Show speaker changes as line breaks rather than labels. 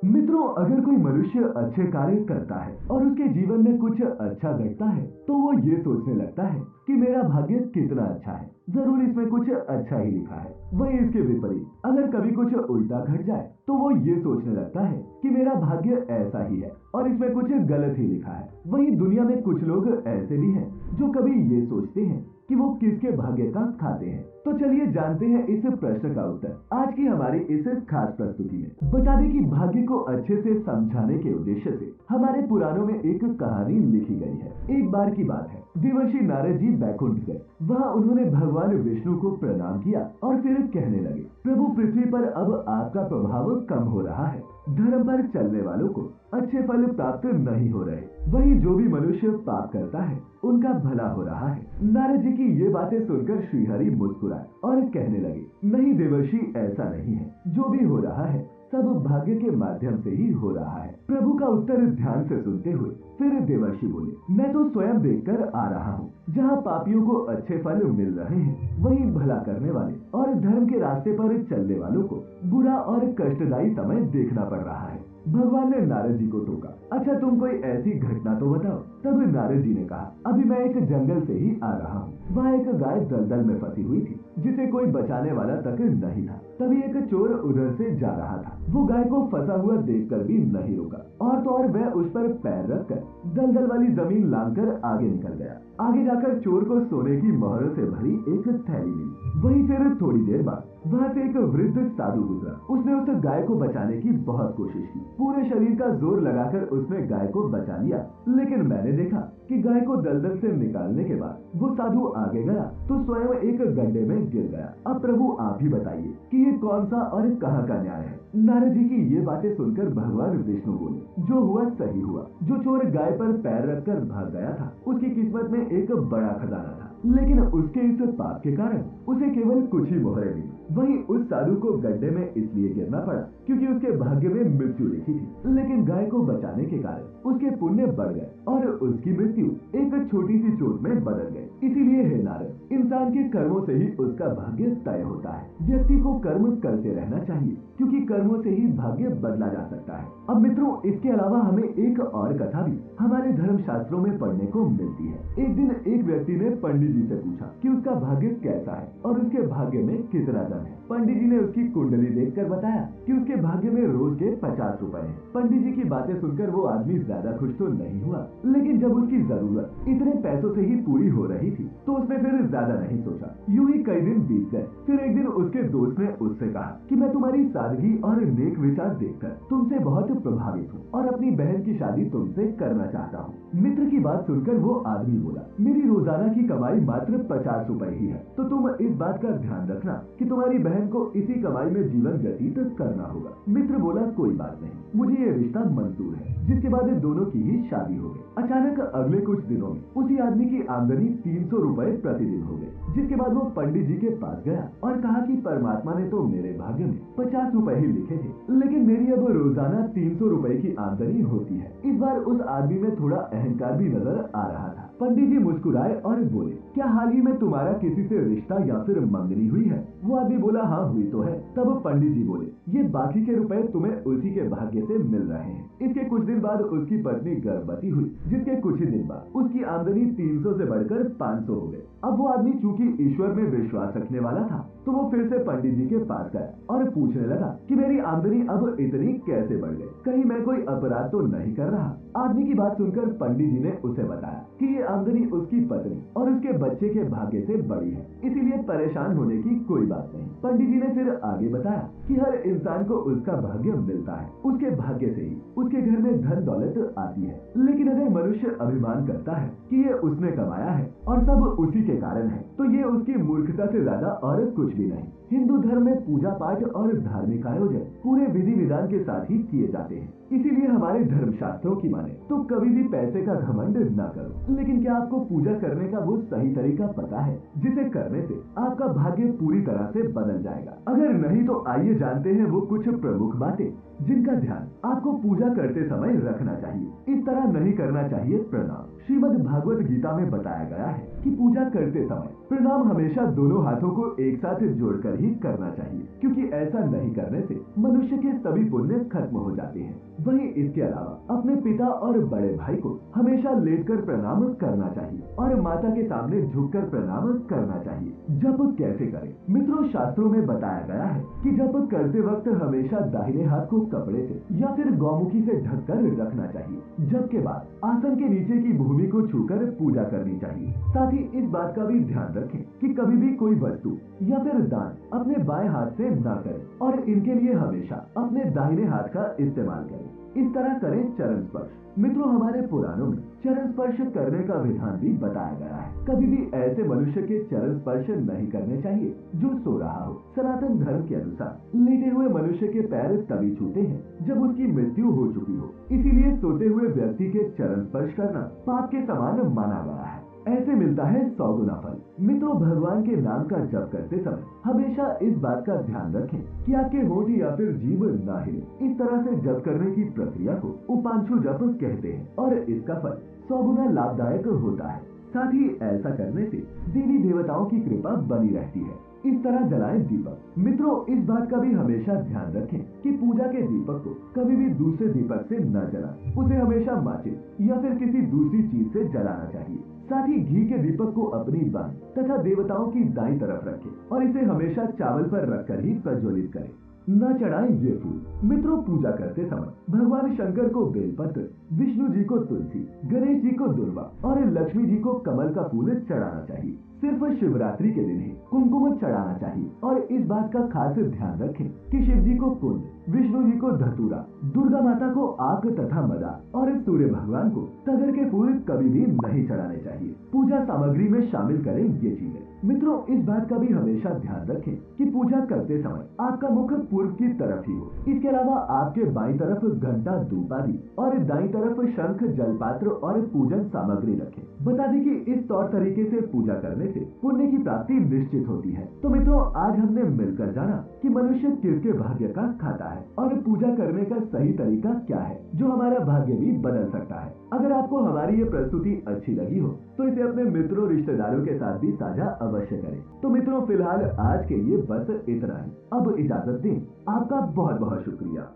मित्रों, अगर कोई मनुष्य अच्छे कार्य करता है और उसके जीवन में कुछ अच्छा घटता है तो वो ये सोचने लगता है कि मेरा भाग्य कितना अच्छा है, जरूर इसमें कुछ अच्छा ही लिखा है। वही इसके विपरीत अगर कभी कुछ उल्टा घट जाए तो वो ये सोचने लगता है कि मेरा भाग्य ऐसा ही है और इसमें कुछ गलत ही लिखा है। वही दुनिया में कुछ लोग ऐसे भी हैं जो कभी ये सोचते हैं कि वो किसके भाग्य का खाते हैं। तो चलिए जानते हैं इस प्रश्न का उत्तर आज की हमारी इस खास प्रस्तुति में। बता दें कि भाग्य को अच्छे से समझाने के उद्देश्य से हमारे पुराणों में एक कहानी लिखी गई है। एक बार की बात है, देवर्षि नारद जी बैकुंठ गए। वहाँ उन्होंने भगवान विष्णु को प्रणाम किया और फिर कहने लगे, प्रभु पृथ्वी पर अब आपका प्रभाव कम हो रहा है, धर्म पर चलने वालों को अच्छे फल प्राप्त नहीं हो रहे, वही जो भी मनुष्य पाप करता है उनका भला हो रहा है। नारद जी की ये बातें सुनकर श्रीहरि मुस्कुराए और कहने लगे, नहीं देवर्षि, ऐसा नहीं है, जो भी हो रहा है सब भाग्य के माध्यम से ही हो रहा है। प्रभु का उत्तर ध्यान से सुनते हुए फिर देवर्षि बोले, मैं तो स्वयं देखकर आ रहा हूँ, जहाँ पापियों को अच्छे फल मिल रहे हैं वहीं भला करने वाले और धर्म के रास्ते पर चलने वालों को बुरा और कष्टदायी समय देखना पड़ रहा है। भगवान ने नारद जी को टोका, अच्छा तुम कोई ऐसी घटना तो बताओ। तब नारद जी ने कहा, अभी मैं एक जंगल से ही आ रहा हूँ, वहाँ एक गाय दलदल में फंसी हुई थी जिसे कोई बचाने वाला तक नहीं था। तभी एक चोर उधर से जा रहा था, वो गाय को फंसा हुआ देखकर भी नहीं रुका और तो और वह उस पर पैर रखकर दलदल वाली जमीन लांघकर आगे निकल गया। आगे जाकर चोर को सोने की मोहरों से भरी एक थैली मिली। वहीं फिर थोड़ी देर बाद वहाँ से एक वृद्ध साधु गुजरा। उसने उस गाय को बचाने की बहुत कोशिश की, पूरे शरीर का जोर लगाकर उसने गाय को बचा लिया, लेकिन मैंने देखा कि गाय को दलदल से निकालने के बाद वो साधु आगे गया तो स्वयं एक गड्ढे में गिर गया। अब प्रभु आप ही बताइए कि ये कौन सा और कहाँ का न्याय है। नारद जी की ये बातें सुनकर भगवान विष्णु बोले, जो हुआ सही हुआ। जो चोर गाय पर पैर रखकर भाग गया था उसकी किस्मत में एक बड़ा खजाना था, लेकिन उसके इस पाप के कारण उसे केवल कुछ ही मोहरें मिली। वहीं उस साधु को गड्ढे में इसलिए गिरना पड़ा क्योंकि उसके भाग्य में मृत्यु लिखी थी, लेकिन गाय को बचाने के कारण उसके पुण्य बढ़ गए और उसकी मृत्यु एक छोटी सी चोट में बदल गई। इसीलिए हे नारद, इंसान के कर्मों से ही उसका भाग्य तय होता है। व्यक्ति को कर्म करते रहना चाहिए क्योंकि कर्मों से ही भाग्य बदला जा सकता है। अब मित्रों, इसके अलावा हमें एक और कथा भी हमारे धर्म शास्त्रों में पढ़ने को मिलती है। एक दिन एक व्यक्ति ने पंडित जी से पूछा कि उसका भाग्य कैसा है और उसके भाग्य में कितना धन है। पंडित जी ने उसकी कुंडली देखकर बताया कि उसके भाग्य में रोज के 50 रुपए हैं। पंडित जी की बातें सुनकर वो आदमी ज्यादा खुश तो नहीं हुआ, लेकिन जब उसकी जरूरत इतने पैसों से ही पूरी हो रही थी तो उसने फिर ज्यादा नहीं सोचा। यूं ही कई दिन बीत गए। फिर एक दिन उसके दोस्त ने उससे कहा कि मैं तुम्हारी सादगी और नेक विचार देखकर तुमसे बहुत प्रभावित हूँ और अपनी बहन की शादी तुमसे करना चाहता हूँ। मित्र की बात सुनकर वो आदमी बोला, मेरी रोजाना की कमाई मात्र 50 रुपए ही है, तो तुम इस बात का ध्यान रखना कि तुम्हारी बहन को इसी कमाई में जीवन व्यतीत करना होगा। मित्र बोला, कोई बात नहीं, मुझे ये रिश्ता मंजूर है। जिसके बाद दोनों की ही शादी हो गई। अचानक अगले कुछ दिनों में उसी आदमी की आमदनी 300 रुपए प्रतिदिन हो गई। जिसके बाद वो पंडित जी के पास गया और कहा कि परमात्मा ने तो मेरे भाग्य में 50 रुपए ही लिखे थे, लेकिन मेरी अब रोजाना 300 रुपए की आमदनी होती है। इस बार उस आदमी में थोड़ा अहंकार भी नजर आ रहा था। पंडित जी मुस्कुराए और बोले, क्या हाल ही में तुम्हारा किसी से रिश्ता या फिर मंगनी हुई है? वो आदमी बोला, हाँ हुई तो है। तब पंडित जी बोले, ये बाकी के रुपए तुम्हें उसी के भाग्य से मिल रहे हैं। इसके कुछ दिन बाद उसकी पत्नी गर्भवती हुई, जिसके कुछ ही दिन बाद उसकी आमदनी 300 से बढ़कर 500 हो गई। अब वो आदमी चूंकि ईश्वर में विश्वास रखने वाला था तो वो फिर से पंडित जी के पास गया और पूछने लगा कि मेरी आमदनी अब इतनी कैसे बढ़ गई, कहीं मैं कोई अपराध तो नहीं कर रहा? आदमी की बात सुनकर पंडित जी ने उसे बताया कि ये आमदनी उसकी पत्नी और उसके बच्चे के भाग्य से बड़ी है, इसीलिए परेशान होने की कोई बात नहीं। पंडित जी ने फिर आगे बताया कि हर इंसान को उसका भाग्य मिलता है, उसके भाग्य से ही उसके घर में धन दौलत आती है। लेकिन अगर मनुष्य अभिमान करता है कि ये उसने कमाया है और सब उसी के कारण है, तो ये उसकी मूर्खता से ज्यादा और कुछ भी नहीं। हिंदू धर्म में पूजा पाठ और धार्मिक आयोजन पूरे विधि विधान के साथ ही किए जाते हैं। इसीलिए हमारे धर्म शास्त्रों की माने तो कभी भी पैसे का घमंड न करो, लेकिन लेकिन क्या आपको पूजा करने का वो सही तरीका पता है जिसे करने से आपका भाग्य पूरी तरह से बदल जाएगा? अगर नहीं तो आइए जानते हैं वो कुछ प्रमुख बातें जिनका ध्यान आपको पूजा करते समय रखना चाहिए। इस तरह नहीं करना चाहिए प्रणाम। श्रीमद् भागवत गीता में बताया गया है कि पूजा करते समय प्रणाम हमेशा दोनों हाथों को एक साथ जोड़कर ही करना चाहिए, क्योंकि ऐसा नहीं करने से मनुष्य के सभी पुण्य खत्म हो जाते हैं। वहीं इसके अलावा अपने पिता और बड़े भाई को हमेशा लेटकर प्रणाम करना चाहिए और माता के सामने झुककर प्रणाम करना चाहिए। जप कैसे करें? मित्रों, शास्त्रों में बताया गया है कि जप करते वक्त हमेशा दाहिने हाथ को कपड़े से या फिर गौमुखी से ढककर रखना चाहिए। जप के बाद आसन के नीचे की भूमि को छूकर पूजा करनी चाहिए। साथ ही इस बात का भी ध्यान रखें कि कभी भी कोई वस्तु या फिर दान अपने बाएं हाथ से न करें और इनके लिए हमेशा अपने दाहिने हाथ का इस्तेमाल करें। इस तरह करें चरण स्पर्श। मित्रों, हमारे पुराणों में चरण स्पर्श करने का विधान भी बताया गया है। कभी भी ऐसे मनुष्य के चरण स्पर्श नहीं करने चाहिए जो सो रहा हो। सनातन धर्म के अनुसार लेटे हुए मनुष्य के पैर तभी छूते हैं जब उसकी मृत्यु हो चुकी हो। इसीलिए सोते हुए व्यक्ति के चरण स्पर्श करना पाप के समान माना गया है। ऐसे मिलता है 100 गुना फल। मित्रों, भगवान के नाम का जप करते समय हमेशा इस बात का ध्यान रखें कि आपके होंठ या फिर जीभ ना हिले। इस तरह से जप करने की प्रक्रिया को उपांशु जप कहते हैं और इसका फल 100 गुना लाभदायक होता है। साथ ही ऐसा करने से देवी देवताओं की कृपा बनी रहती है। इस तरह जलाएं दीपक। मित्रों, इस बात का भी हमेशा ध्यान रखें कि पूजा के दीपक को कभी भी दूसरे दीपक से न जलाएं। उसे हमेशा माचिस या फिर किसी दूसरी चीज से जलाना चाहिए। साथ ही घी के दीपक को अपनी बाएं तथा देवताओं की दाईं तरफ रखें और इसे हमेशा चावल पर रखकर ही प्रज्वलित करें। न चढ़ाएं ये फूल। मित्रों, पूजा करते समय भगवान शंकर को बेलपत्र, विष्णु जी को तुलसी, गणेश जी को दुर्वा और लक्ष्मी जी को कमल का फूल चढ़ाना चाहिए। सिर्फ शिवरात्रि के दिन ही कुमकुम चढ़ाना चाहिए और इस बात का खास ध्यान रखें कि शिव जी को कुंद, विष्णु जी को धतूरा, दुर्गा माता को आक तथा मदा और सूर्य भगवान को तगर के फूल कभी भी नहीं चढ़ाने चाहिए। पूजा सामग्री में शामिल करें ये चीजें। मित्रों, इस बात का भी हमेशा ध्यान रखें कि पूजा करते समय आपका मुख पूर्व की तरफ ही हो। इसके अलावा आपके बाईं तरफ घंटा, धूप आदि और दाईं तरफ शंख, जलपात्र और पूजन सामग्री रखें। बता दें कि इस तौर तरीके से पूजा करने से पुण्य की प्राप्ति निश्चित होती है। तो मित्रों, आज हमने मिलकर जाना कि मनुष्य किसके भाग्य का खाता है और पूजा करने का सही तरीका क्या है जो हमारा भाग्य भी बदल सकता है। अगर आपको हमारी ये प्रस्तुति अच्छी लगी हो तो इसे अपने मित्रों, रिश्तेदारों के साथ भी साझा अवश्य करें। तो मित्रों, फिलहाल आज के लिए बस इतना ही। अब इजाजत दें। आपका बहुत बहुत शुक्रिया।